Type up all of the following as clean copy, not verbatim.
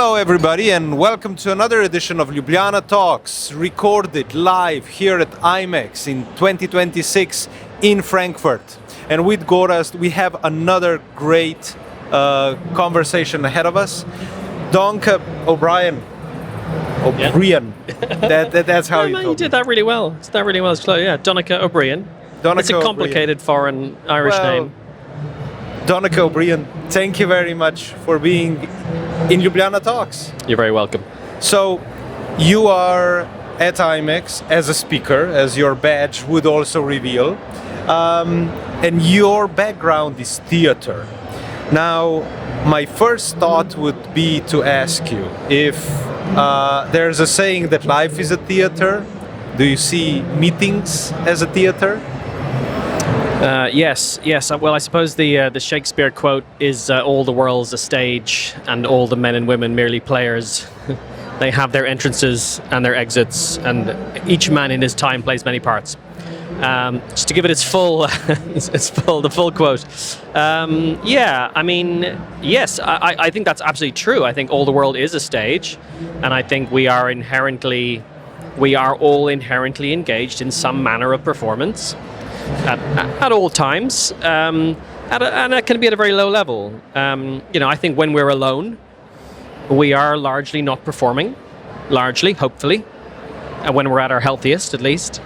Hello everybody and welcome to another edition of Ljubljana Talks, recorded live here at IMEX in 2026 in Frankfurt. And with Gorazd we have another great conversation ahead of us. Donnacadh O'Briain. O'Briain. That's how you told You did that really well. It's close. Yeah, Donnacadh O'Briain. It's a complicated foreign Irish name. Donnacadh O'Briain, thank you very much for being in Ljubljana Talks. You're very welcome. So, you are at IMEX as a speaker, as your badge would also reveal, and your background is theater. Now, my first thought would be to ask you if there's a saying that life is a theater. Do you see meetings as a theater? Yes. Well, I suppose the Shakespeare quote is all the world's a stage and all the men and women merely players. They have their entrances and their exits, and each man in his time plays many parts. Just to give it its full, the full quote. Yes, I think that's absolutely true. I think all the world is a stage, and I think we are all inherently engaged in some manner of performance. At all times, and that can be at a very low level. I think when we're alone, we are largely not performing, hopefully, when we're at our healthiest, at least.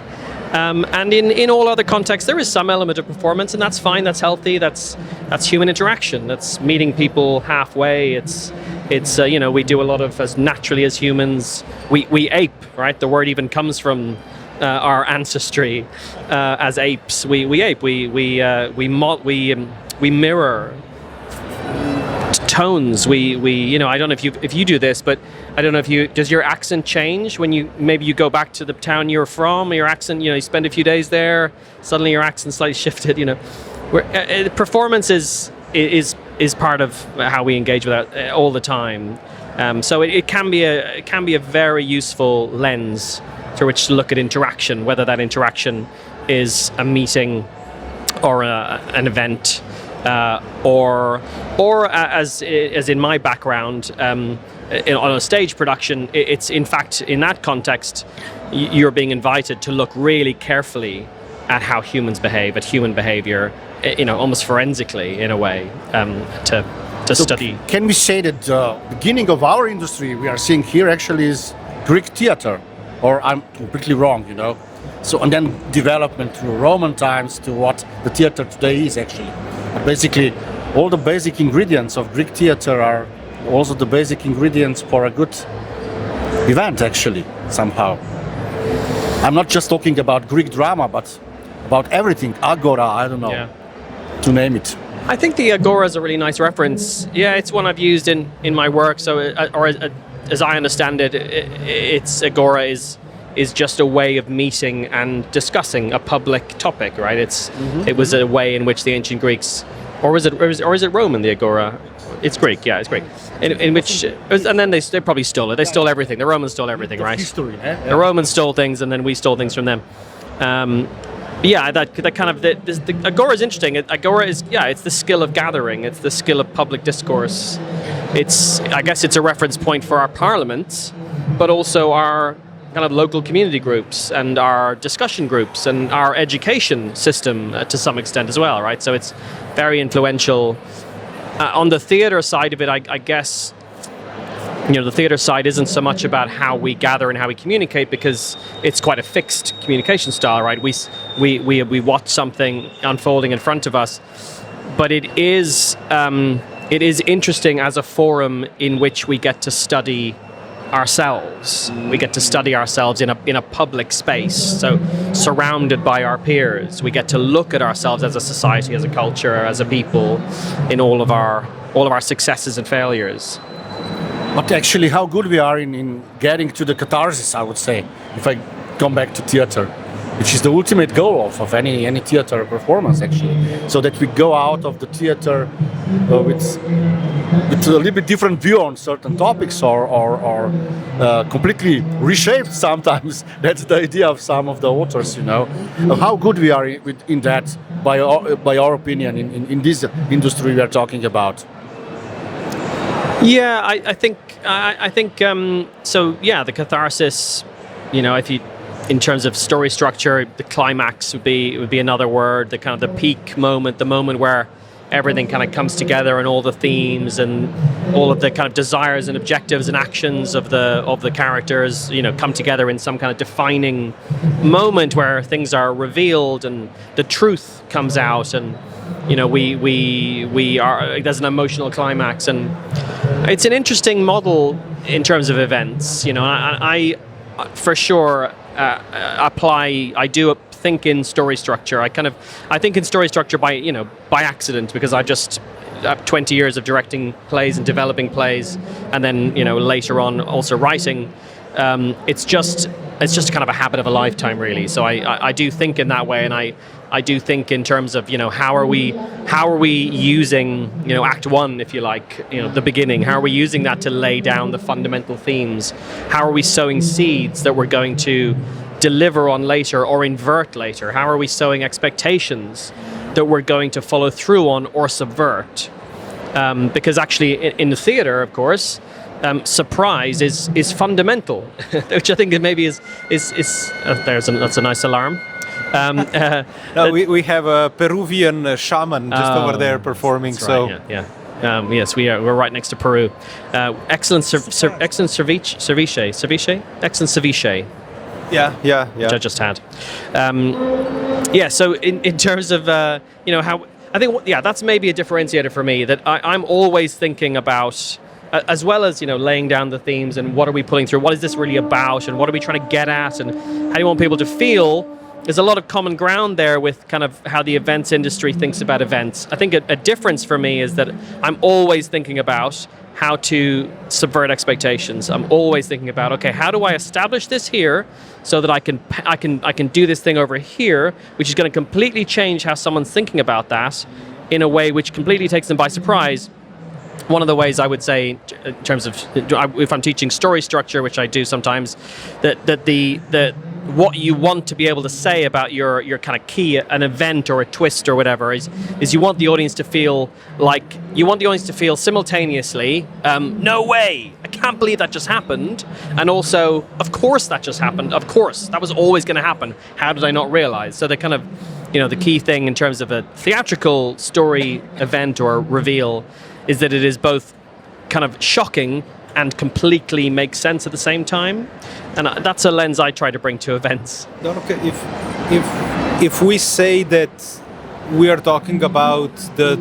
And in all other contexts, there is some element of performance, and that's fine, that's healthy, that's human interaction, that's meeting people halfway. It's we do a lot of, as naturally as humans, we ape, right? The word even comes from our ancestry as apes. We ape. We mirror tones. I don't know if you do this, but I don't know does your accent change when you go back to the town you're from? Your accent, you spend a few days there, suddenly your accent slightly shifted. Performance is part of how we engage with that all the time. So it can be a very useful lens through which to look at interaction, whether that interaction is a meeting or an event, or as in my background, on a stage production, it's in fact in that context you're being invited to look really carefully at how humans behave, at human behavior, almost forensically in a way, to study. Can we say that the beginning of our industry we are seeing here actually is Greek theater? Or I'm completely wrong, So, and then development through Roman times to what the theater today is actually. But basically, all the basic ingredients of Greek theater are also the basic ingredients for a good event, actually, somehow. I'm not just talking about Greek drama, but about everything. Agora, I don't know, to name it. I think the agora is a really nice reference. Yeah, it's one I've used in my work. So, as I understand it, its agora is just a way of meeting and discussing a public topic, right? It was a way in which the ancient Greeks, or is it Roman, the agora? It's Greek, yeah, it's Greek. In which, and then they probably stole it. They stole everything. The Romans stole everything, right? History, eh? The Romans stole things, and then we stole things from them. That kind of the agora is interesting. Agora is it's the skill of gathering. It's the skill of public discourse. I guess it's a reference point for our parliaments, but also our kind of local community groups and our discussion groups and our education system to some extent as well, right? So it's very influential. On the theater side of it, I guess, the theater side isn't so much about how we gather and how we communicate, because it's quite a fixed communication style, right? We watch something unfolding in front of us, but it is interesting as a forum in which we get to study ourselves. We get to study ourselves in a public space, so surrounded by our peers. We get to look at ourselves as a society, as a culture, as a people, in all of our successes and failures. But actually, how good we are in getting to the catharsis, I would say, if I come back to theater, which is the ultimate goal of any theater performance, actually, so that we go out of the theater with a little bit different view on certain topics, or completely reshaped sometimes. That's the idea of some of the authors, How good we are in that, by our opinion, in this industry we are talking about. Yeah, I think so. Yeah, the catharsis. If you, in terms of story structure, the climax would be another word. The kind of the peak moment, the moment where everything kind of comes together, and all the themes and all of the kind of desires and objectives and actions of the characters, come together in some kind of defining moment where things are revealed and the truth comes out, and we are, there's an emotional climax, and it's an interesting model in terms of events. I for sure I do think in story structure. I think in story structure by accident, because I have 20 years of directing plays and developing plays, and then later on also writing. It's just kind of a habit of a lifetime, really. So I do think in that way, and I do think in terms of how are we using Act 1, if you like, the beginning. How are we using that to lay down the fundamental themes? How are we sowing seeds that we're going to deliver on later or invert later? How are we sowing expectations that we're going to follow through on or subvert? Because actually in the theatre, of course, surprise is fundamental, which I think maybe is that's a nice alarm. We have a Peruvian shaman just over there performing. Right, so yeah. Yes, we're right next to Peru. Excellent ceviche. Excellent ceviche. Yeah. Which I just had. So in terms of how I think that's maybe a differentiator for me, that I'm always thinking about, as well as laying down the themes and what are we pulling through, what is this really about, and what are we trying to get at, and how do you want people to feel. There's a lot of common ground there with kind of how the events industry thinks about events. I think a difference for me is that I'm always thinking about how to subvert expectations. I'm always thinking about, okay, how do I establish this here so that I can do this thing over here, which is going to completely change how someone's thinking about that in a way which completely takes them by surprise. One of the ways I would say, in terms of if I'm teaching story structure, which I do sometimes, that what you want to be able to say about your kind of key, an event or a twist or whatever, is you want the audience to feel simultaneously, no way, I can't believe that just happened, and also, of course that just happened, of course that was always going to happen, how did I not realize? So the kind of the key thing in terms of a theatrical story event or reveal is that it is both kind of shocking and completely makes sense at the same time, and that's a lens I try to bring to events. Okay, if we say that we are talking about the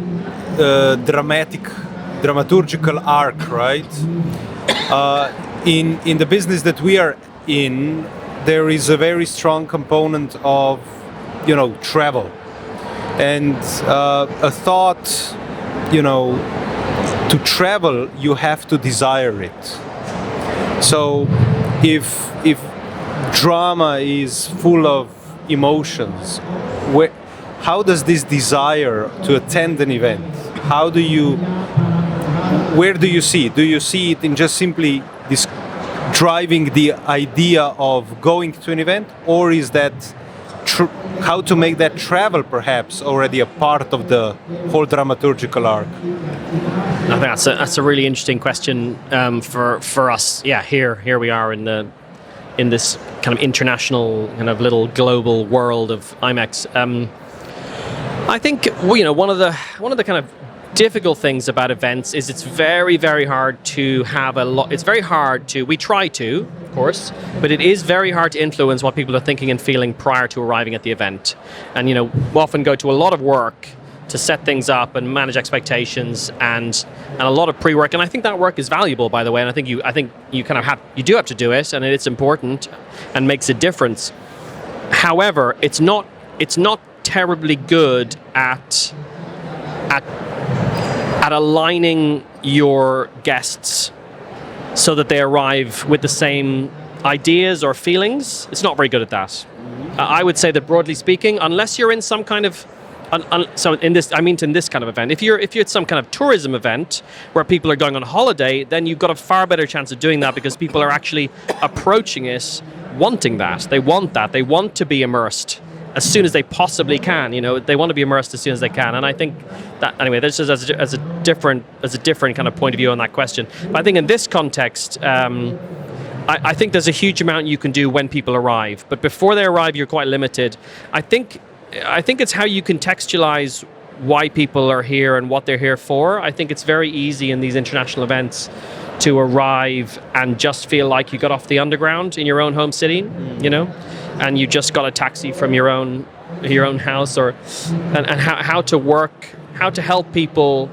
dramaturgical arc, right? In the business that we are in, there is a very strong component of travel, and a thought, to travel, you have to desire it. So if drama is full of emotions, how does this desire to attend an event, where do you see it? Do you see it in just simply this driving the idea of going to an event, or is that how to make that travel perhaps already a part of the whole dramaturgical arc? I think that's a really interesting question for us. Yeah, here we are in this kind of international, kind of little global world of IMEX. I think one of the kind of difficult things about events is it's very, very hard to have it's very hard to, we try to, of course, but it is very hard to influence what people are thinking and feeling prior to arriving at the event. And we often go to a lot of work to set things up and manage expectations and a lot of pre-work, and I think that work is valuable, by the way, and I think you kind of do have to do it, and it's important and makes a difference. However, it's not terribly good at aligning your guests so that they arrive with the same ideas or feelings. It's not very good at that. I would say that, broadly speaking, unless you're in some kind of in this kind of event, if you're at some kind of tourism event where people are going on holiday, then you've got a far better chance of doing that, because people are actually approaching it wanting that. They want to be immersed as soon as they possibly can. They want to be immersed as soon as they can. And I think that, anyway, this is as a different kind of point of view on that question. But I think in this context, I think there's a huge amount you can do when people arrive, but before they arrive, you're quite limited. I think it's how you contextualize why people are here and what they're here for. I think it's very easy in these international events to arrive and just feel like you got off the underground in your own home city, and you just got a taxi from your own house, and how to help people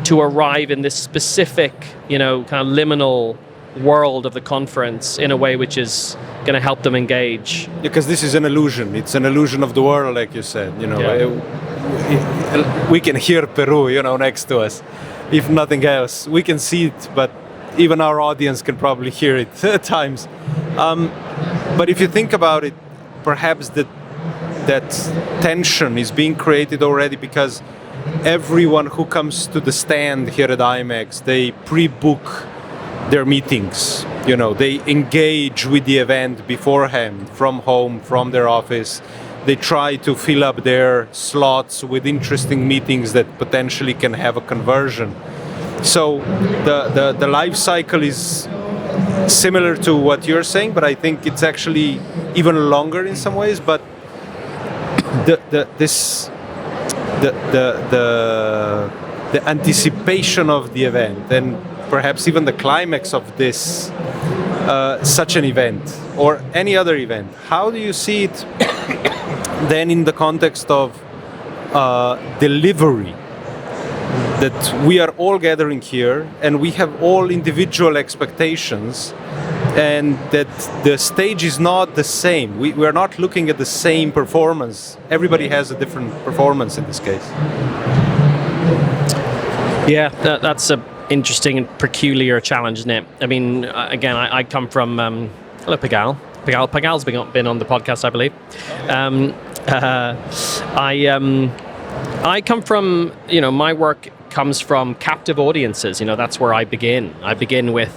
to arrive in this specific, kind of liminal world of the conference in a way which is going to help them engage. Because this is an illusion. It's an illusion of the world, like you said. We can hear Peru, next to us. If nothing else, we can see it, but even our audience can probably hear it at times. But if you think about it, perhaps that tension is being created already because everyone who comes to the stand here at IMEX, they pre-book their meetings. They engage with the event beforehand, from home, from their office. They try to fill up their slots with interesting meetings that potentially can have a conversion. So the life cycle is similar to what you're saying, but I think it's actually even longer in some ways. But the anticipation of the event, and perhaps even the climax of this such an event or any other event, how do you see it then in the context of delivery? That we are all gathering here and we have all individual expectations, and that the stage is not the same. We are not looking at the same performance. Everybody has a different performance in this case. Yeah, that's an interesting and peculiar challenge, isn't it? I mean, again, I come from... hello, Pegal. Pegal's been on the podcast, I believe. I come from, my work comes from captive audiences. That's where I begin. I begin with,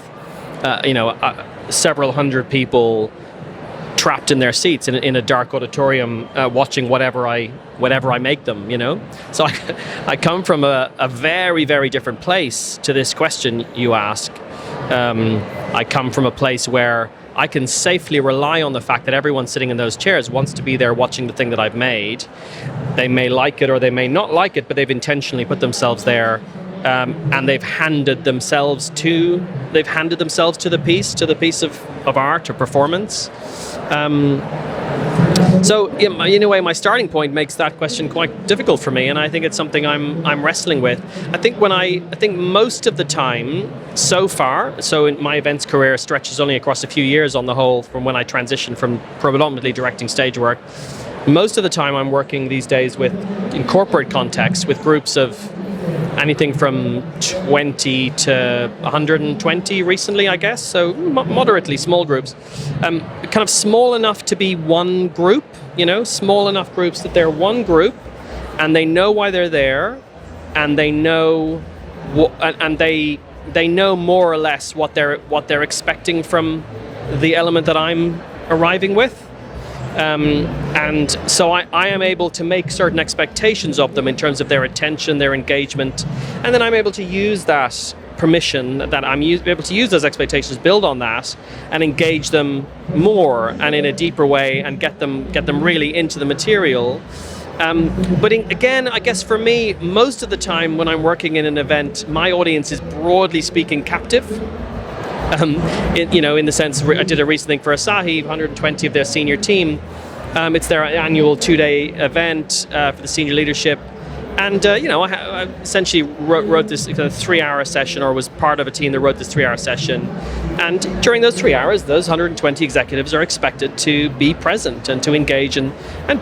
several hundred people trapped in their seats in a dark auditorium, watching whatever I make them. So I come from a very, very different place to this question you ask. I come from a place where I can safely rely on the fact that everyone sitting in those chairs wants to be there watching the thing that I've made. They may like it or they may not like it, but they've intentionally put themselves there, and they've handed themselves to the piece of art or performance. So in a way, my starting point makes that question quite difficult for me, and I think it's something I'm wrestling with. I think most of the time so far, so in my events career stretches only across a few years on the whole, from when I transitioned from predominantly directing stage work. Most of the time I'm working these days in corporate contexts with groups of anything from 20 to 120 recently, I guess, so moderately small groups. Kind of small enough to be one group, small enough groups that they're one group and they know why they're there, and they know they know more or less what they're expecting from the element that I'm arriving with. And so I am able to make certain expectations of them in terms of their attention, their engagement, and then I'm able to use that permission, that I'm able to use those expectations, build on that, and engage them more and in a deeper way, and get them really into the material. But again, I guess for me, most of the time when I'm working in an event, my audience is broadly speaking captive. In the sense, I did a recent thing for Asahi, 120 of their senior team. It's their annual 2-day event for the senior leadership. And, I essentially wrote this kind of 3-hour session, or was part of a team that wrote this 3-hour session. And during those 3 hours, those 120 executives are expected to be present and to engage and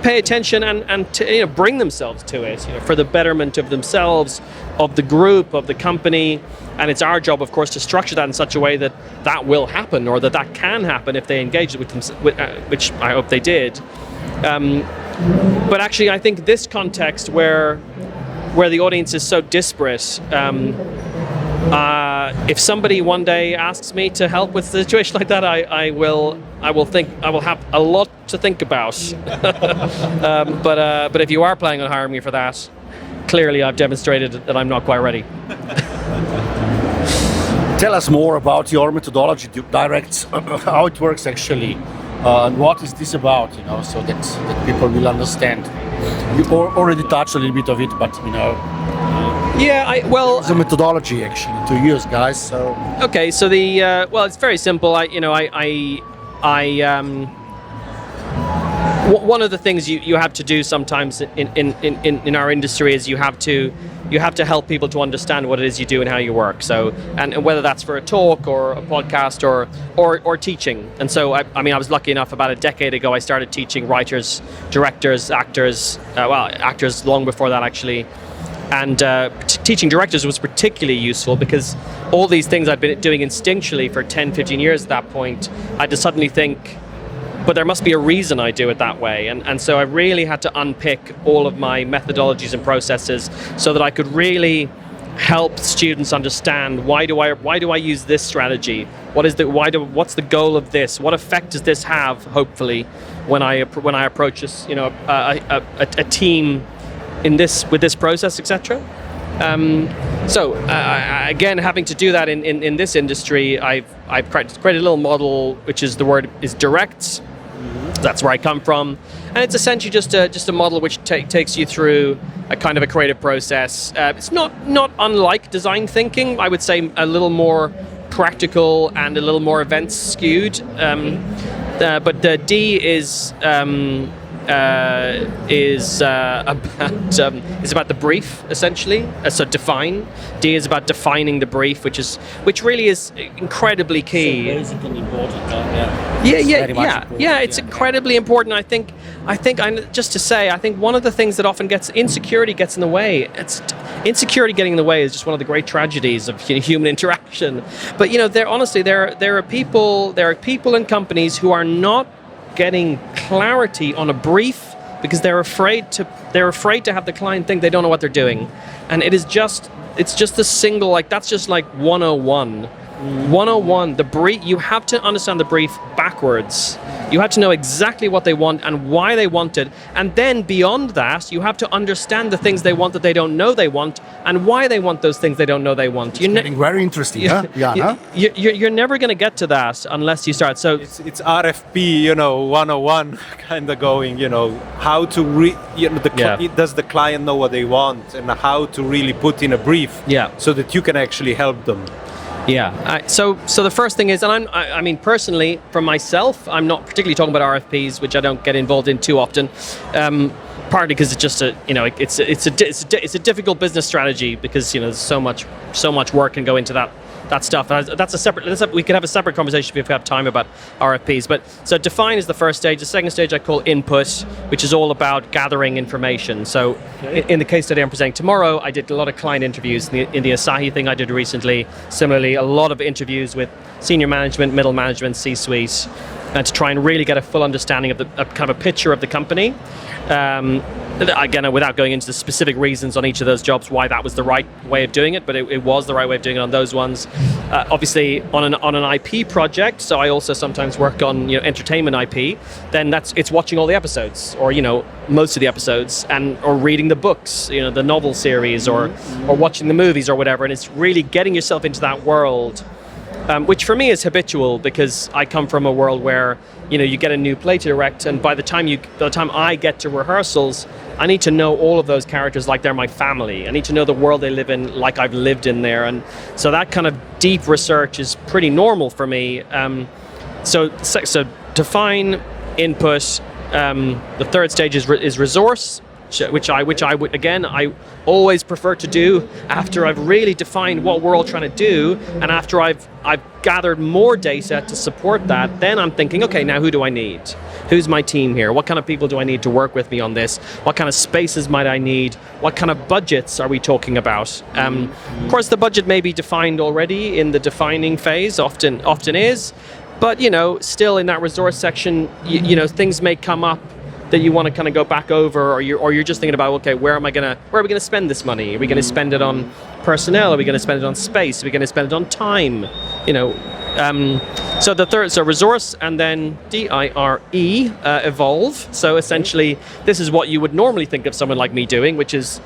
pay attention and to bring themselves to it, for the betterment of themselves, of the group, of the company. And it's our job, of course, to structure that in such a way that will happen, or that can happen if they engage with them, which I hope they did. But actually, I think this context where the audience is so disparate, If somebody one day asks me to help with a situation like that, I will have a lot to think about. But if you are planning on hiring me for that, clearly I've demonstrated that I'm not quite ready. Tell us more about your methodology, direct, how it works actually, and what is this about, so that people will understand. You already touched a little bit of it, but Yeah, it's a methodology actually to use, guys. So okay, so it's very simple. One of the things you have to do sometimes in our industry is you have to help people to understand what it is you do and how you work. So and whether that's for a talk or a podcast or teaching. And so I was lucky enough about a decade ago I started teaching writers, directors, actors. Actors long before that actually. And teaching directors was particularly useful because all these things I'd been doing instinctually for 10, 15 years at that point, I had to suddenly think, but there must be a reason I do it that way. And so I really had to unpick all of my methodologies and processes so that I could really help students understand why do I use this strategy? What's the goal of this? What effect does this have, hopefully, when I approach this, a team with this process, etc. Again, having to do that in this industry, I've created a little model, which is the word is direct. That's where I come from, and it's essentially just a model which takes you through a kind of a creative process. It's not unlike design thinking. I would say a little more practical and a little more events skewed. But the D is about the brief essentially. So define. D is about defining the brief, which really is incredibly key. So basic and important. It's incredibly important. I think just to say, I think one of the things that often insecurity gets in the way. Insecurity getting in the way is just one of the great tragedies of human interaction. But there are people and companies who are not getting clarity on a brief because they're afraid to have the client think they don't know what they're doing, and it's just a single, that's just like 101. 101, the brief, you have to understand the brief backwards. You have to know exactly what they want and why they want it. And then beyond that, you have to understand the things they want that they don't know they want and why they want those things they don't know they want. It's getting very interesting, huh? Yeah, You're never going to get to that unless you start. So it's RFP, 101 kind of going, how to does the client know what they want and how to really put in a brief so that you can actually help them. Yeah. So the first thing is, and I mean personally, for myself, I'm not particularly talking about RFPs, which I don't get involved in too often. Partly because it's just it's a difficult business strategy because there's so much work can go into that stuff. We could have a separate conversation if we have time about RFPs. But so define is the first stage. The second stage I call input, which is all about gathering information. So in the case study I'm presenting tomorrow, I did a lot of client interviews in the Asahi thing I did recently. Similarly, a lot of interviews with senior management, middle management, C-suite, to try and really get a full understanding of kind of a picture of the company. Again, without going into the specific reasons on each of those jobs why that was the right way of doing it, but it was the right way of doing it on those ones. Obviously, on an IP project, so I also sometimes work on entertainment IP. Then it's watching all the episodes, or most of the episodes, or reading the books, the novel series, or watching the movies or whatever. And it's really getting yourself into that world. Which for me is habitual because I come from a world where you get a new play to direct, and by the time I get to rehearsals, I need to know all of those characters like they're my family. I need to know the world they live in like I've lived in there, and so that kind of deep research is pretty normal for me. So define, input. The third stage is resource, which I would again I always prefer to do after I've really defined what we're all trying to do, and after I've gathered more data to support that. Then I'm thinking, okay, now who do I need? Who's my team here? What kind of people do I need to work with me on this? What kind of spaces might I need? What kind of budgets are we talking about? Of course, the budget may be defined already in the defining phase. Often is, but still in that resource section, things may come up that you want to kind of go back over, or you're just thinking about, okay, where are we going to spend this money? Are we going to spend it on personnel? Are we going to spend it on space? Are we going to spend it on time? So the third, so resource, and then DIRE, evolve. So essentially, this is what you would normally think of someone like me doing, which is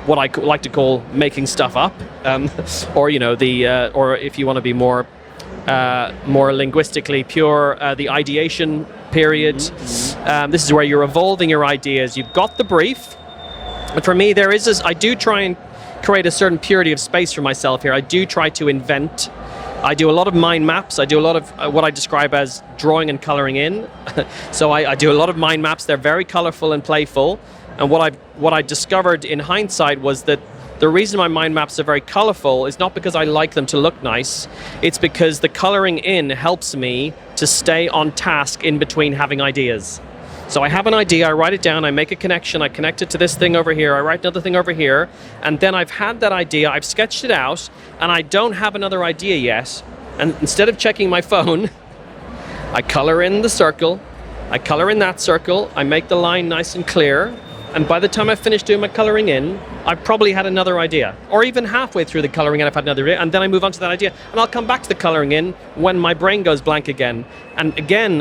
what I like to call making stuff up, or or if you want to be more linguistically pure, the ideation period. This is where you're evolving your ideas. You've got the brief, and for me, I do try and create a certain purity of space for myself here. I do try to invent. I do a lot of mind maps. I do a lot of what I describe as drawing and coloring in. So I do a lot of mind maps. They're very colorful and playful. And what I discovered in hindsight was that the reason my mind maps are very colorful is not because I like them to look nice. It's because the coloring in helps me to stay on task in between having ideas. So I have an idea, I write it down, I make a connection, I connect it to this thing over here, I write another thing over here, and then I've had that idea, I've sketched it out, and I don't have another idea yet. And instead of checking my phone, I color in the circle, I color in that circle, I make the line nice and clear, and by the time I finish doing my coloring in, I've probably had another idea. Or even halfway through the coloring in, I've had another idea, and then I move on to that idea, and I'll come back to the coloring in when my brain goes blank again. And again,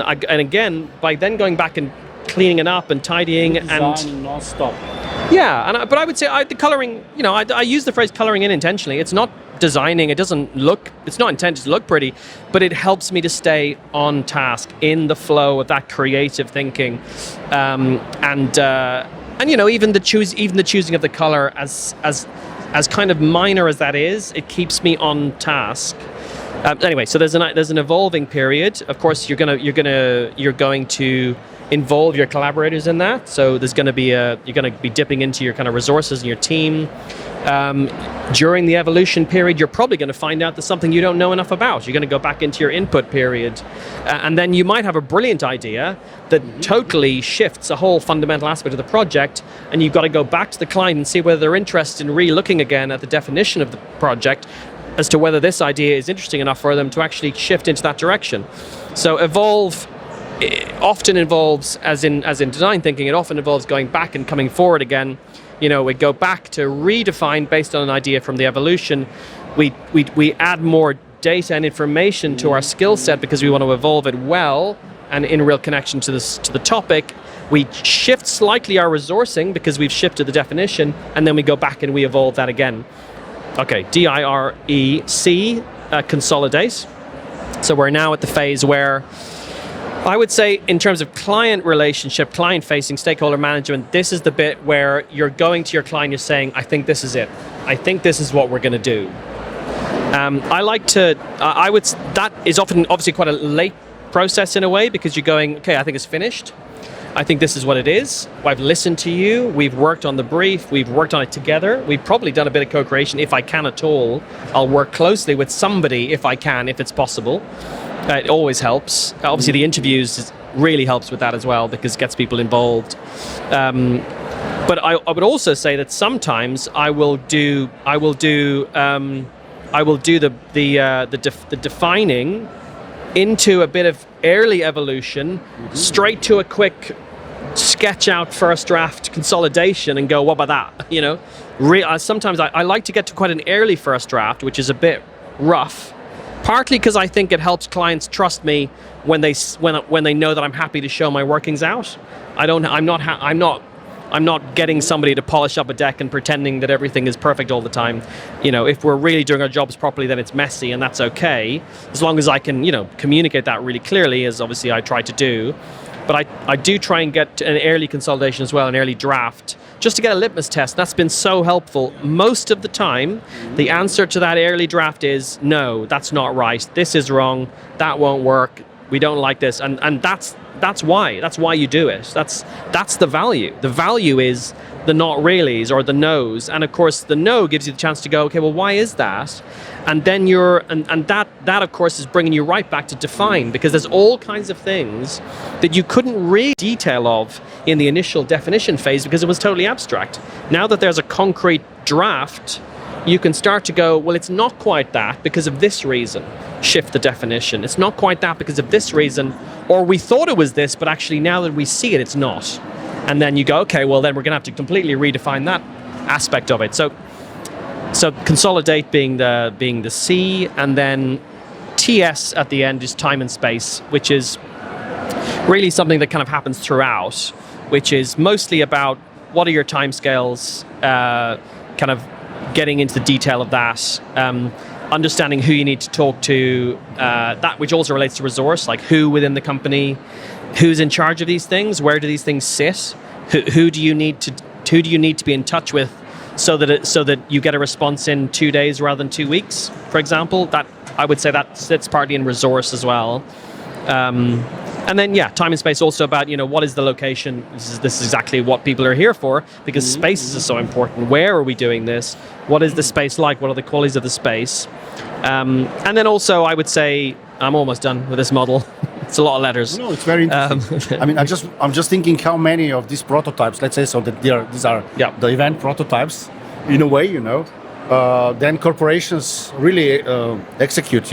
by then going back and cleaning it up and tidying and non-stop. Yeah, but I would say the coloring, I use the phrase coloring in intentionally. It's not designing, it's not intended to look pretty, but it helps me to stay on task in the flow of that creative thinking. Even the choosing of the color as kind of minor as that is, it keeps me on task. Anyway, so there's an evolving period. Of course, you're going to involve your collaborators in that. So there's going to be you're going to be dipping into your kind of resources and your team. During the evolution period, you're probably going to find out there's something you don't know enough about. You're going to go back into your input period, and then you might have a brilliant idea that totally shifts a whole fundamental aspect of the project, and you've got to go back to the client and see whether they're interested in re-looking again at the definition of the project as to whether this idea is interesting enough for them to actually shift into that direction. So evolve often involves, as in design thinking, it often involves going back and coming forward again. We go back to redefine based on an idea from the evolution. We add more data and information to our skill set because we want to evolve it well and in real connection to the topic. We shift slightly our resourcing because we've shifted the definition, and then we go back and we evolve that again. Okay, DIREC, consolidate. So we're now at the phase where I would say in terms of client relationship, client-facing, stakeholder management, this is the bit where you're going to your client, you're saying, I think this is it. I think this is what we're going to do. That is often obviously quite a late process in a way, because you're going, okay, I think it's finished. I think this is what it is. I've listened to you. We've worked on the brief. We've worked on it together. We've probably done a bit of co-creation. If I can at all, I'll work closely with somebody if I can, if it's possible. It always helps. Obviously, the interviews really helps with that as well, because it gets people involved. But I would also say that sometimes I will do the defining into a bit of early evolution, straight to a quick sketch out first draft consolidation, and go, what about that? Sometimes I like to get to quite an early first draft, which is a bit rough. Partly because I think it helps clients trust me when they know that I'm happy to show my workings out. I'm not getting somebody to polish up a deck and pretending that everything is perfect all the time. If we're really doing our jobs properly, then it's messy, and that's okay, as long as I can communicate that really clearly, as obviously I try to do. But I do try and get an early consolidation as well, an early draft, just to get a litmus test. That's been so helpful. Most of the time, the answer to that early draft is, no, that's not right. This is wrong. That won't work. We don't like this. And that's why. That's why you do it. That's the value. The value is the not reallys or the no's. And of course, the no gives you the chance to go, okay, well, why is that? And then that of course is bringing you right back to define, because there's all kinds of things that you couldn't read detail of in the initial definition phase because it was totally abstract. Now that there's a concrete draft, you can start to go, well, it's not quite that because of this reason. Shift the definition. It's not quite that because of this reason, or we thought it was this, but actually now that we see it, it's not. and then you go, okay, well then we're going to have to completely redefine that aspect of it. So consolidate being the C, and then TS at the end is time and space, which is really something that kind of happens throughout, which is mostly about what are your timescales, kind of getting into the detail of that, understanding who you need to talk to, that which also relates to resource, like who within the company, who's in charge of these things, where do these things sit, who do you need to be in touch with, so that you get a response in 2 days rather than 2 weeks, for example. That I would say that sits partly in resource as well. And then, time and space also about, what is the location? This is exactly what people are here for, because spaces are so important. Where are we doing this? What is the space like? What are the qualities of the space? And then also, I would say, I'm almost done with this model. It's a lot of letters. No, it's very interesting. I mean, I'm just thinking how many of these prototypes, let's say, so that these are the event prototypes, in a way, then corporations really execute,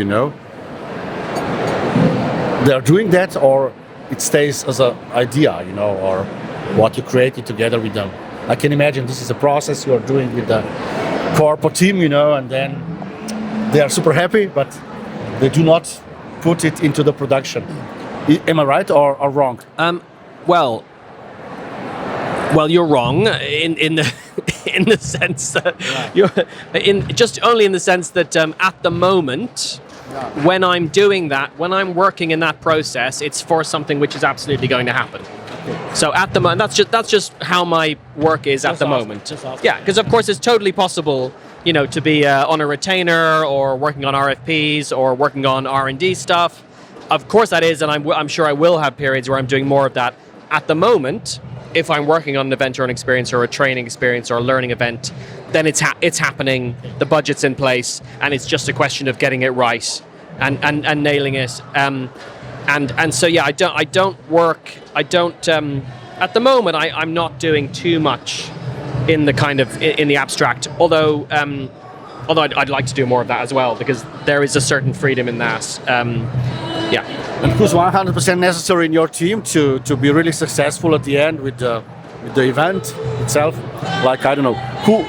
They're doing that, or it stays as an idea, or what you created together with them. I can imagine this is a process you are doing with the corporate team, and then they are super happy, but they do not put it into the production. Am I right or wrong? Well, you're wrong in the in the sense that only in the sense that at the moment. When I'm doing that, when I'm working in that process, it's for something which is absolutely going to happen. So at the moment, that's just how my work is at the moment. Yeah, because of course it's totally possible, to be on a retainer or working on RFPs or working on R&D stuff. Of course that is, and I'm sure I will have periods where I'm doing more of that. At the moment, if I'm working on an event or an experience or a training experience or a learning event, then it's happening, the budget's in place, and it's just a question of getting it right and nailing it. And so I don't work at the moment. I'm not doing too much in the kind of in the abstract. Although I'd like to do more of that as well, because there is a certain freedom in that. And who's 100% necessary in your team to be really successful at the end with the event itself? Like, I don't know, who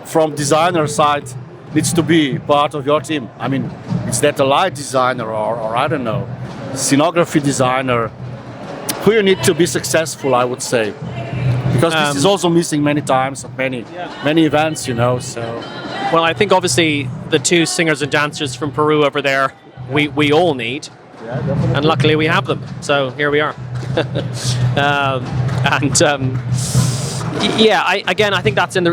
from designer side needs to be part of your team? I mean, is that a light designer or I don't know, scenography designer? Who you need to be successful, I would say, because this is also missing many times at many events, So, well, I think obviously the two singers and dancers from Peru over there, we all need. Yeah, and luckily we have them, so here we are. I think that's in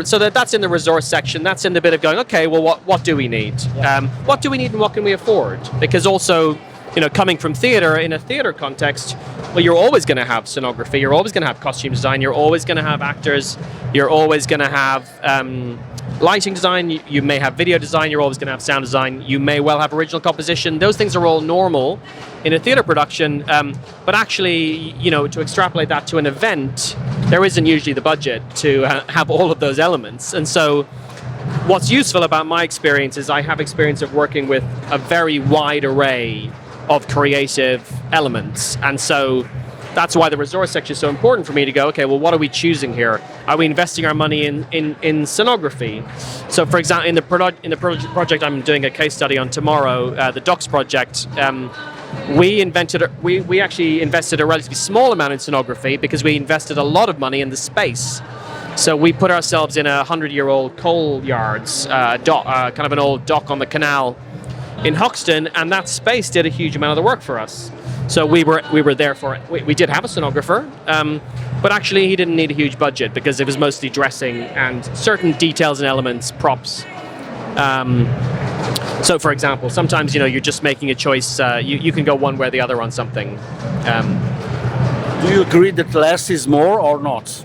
the resource section. That's in the bit of going, okay, well, what do we need? What do we need and what can we afford? Because also, coming from theatre, in a theatre context, well, you're always going to have scenography, you're always going to have costume design, you're always going to have actors, you're always going to have lighting design, you may have video design, you're always going to have sound design, you may well have original composition. Those things are all normal in a theatre production, but actually, to extrapolate that to an event, there isn't usually the budget to have all of those elements. And so what's useful about my experience is I have experience of working with a very wide array of creative elements. And so that's why the resource section is so important for me to go, okay, well, what are we choosing here? Are we investing our money in scenography? So, for example, in the project I'm doing a case study on tomorrow, the Docs project, we actually invested a relatively small amount in scenography because we invested a lot of money in the space. So we put ourselves in 100-year-old coal yards, kind of an old dock on the canal in Hoxton, and that space did a huge amount of the work for us. So we were there for it. We did have a scenographer, but actually he didn't need a huge budget because it was mostly dressing and certain details and elements, props. So for example, sometimes you're just making a choice. You can go one way or the other on something. Do you agree that less is more or not?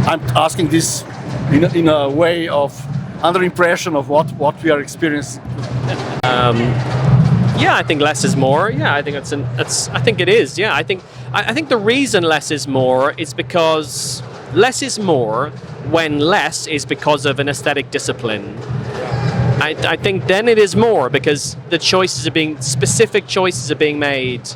I'm asking this in a way of under impression of what we are experiencing. Yeah, I think less is more. Yeah, I think I think it is. Yeah, I think the reason less is more is because less is more when less is because of an aesthetic discipline. I think then it is more because the specific choices are being made,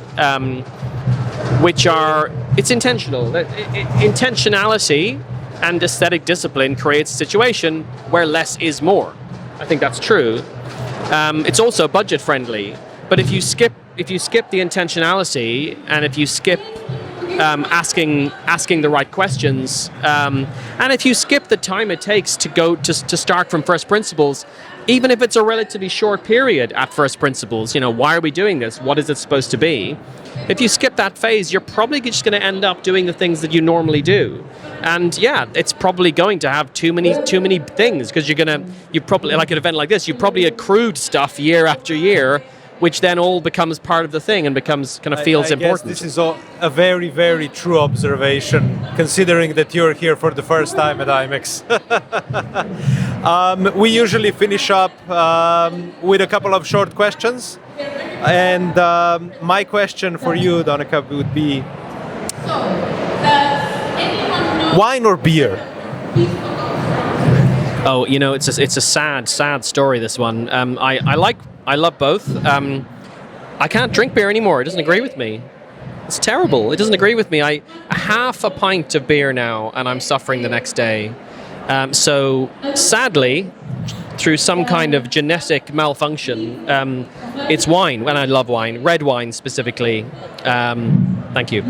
which are it's intentional. Intentionality and aesthetic discipline creates a situation where less is more. I think that's true. It's also budget friendly. But if you skip the intentionality, and if you skip asking the right questions, and if you skip the time it takes to go to start from first principles, even if it's a relatively short period at first principles, why are we doing this? What is it supposed to be? If you skip that phase, you're probably just going to end up doing the things that you normally do. And yeah, it's probably going to have too many things, because you probably, like an event like this, you probably accrued stuff year after year, which then all becomes part of the thing and becomes kind of feels important. This is a very, very true observation, considering that you're here for the first time at IMEX. We usually finish up with a couple of short questions. And my question for you, Donnacadh, would be, wine or beer? Oh, it's a sad story, this one. I love both. I can't drink beer anymore. It doesn't agree with me. It's terrible. It doesn't agree with me. A half a pint of beer now, and I'm suffering the next day. So sadly, through some kind of genetic malfunction, it's wine, and I love wine. Red wine specifically. Thank you.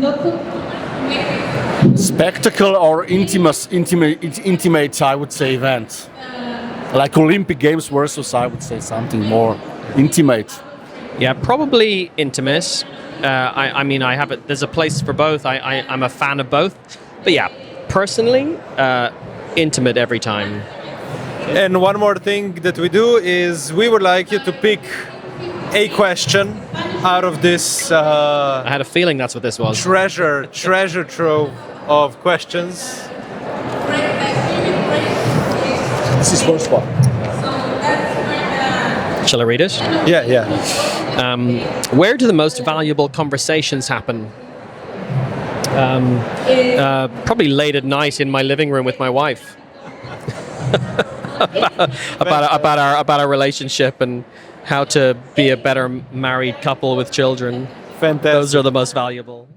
Spectacle or intimate, I would say, event. Like Olympic Games versus, I would say, something more intimate. Yeah, probably intimate. I mean, there's a place for both. I'm a fan of both. But yeah, personally, intimate every time. And one more thing that we do is we would like you to pick a question out of this I had a feeling that's what this was. treasure trove of questions. This is first one. Shall I read it? Yeah. Where do the most valuable conversations happen? Probably late at night in my living room with my wife. about our relationship and how to be a better married couple with children. Fantastic. Those are the most valuable.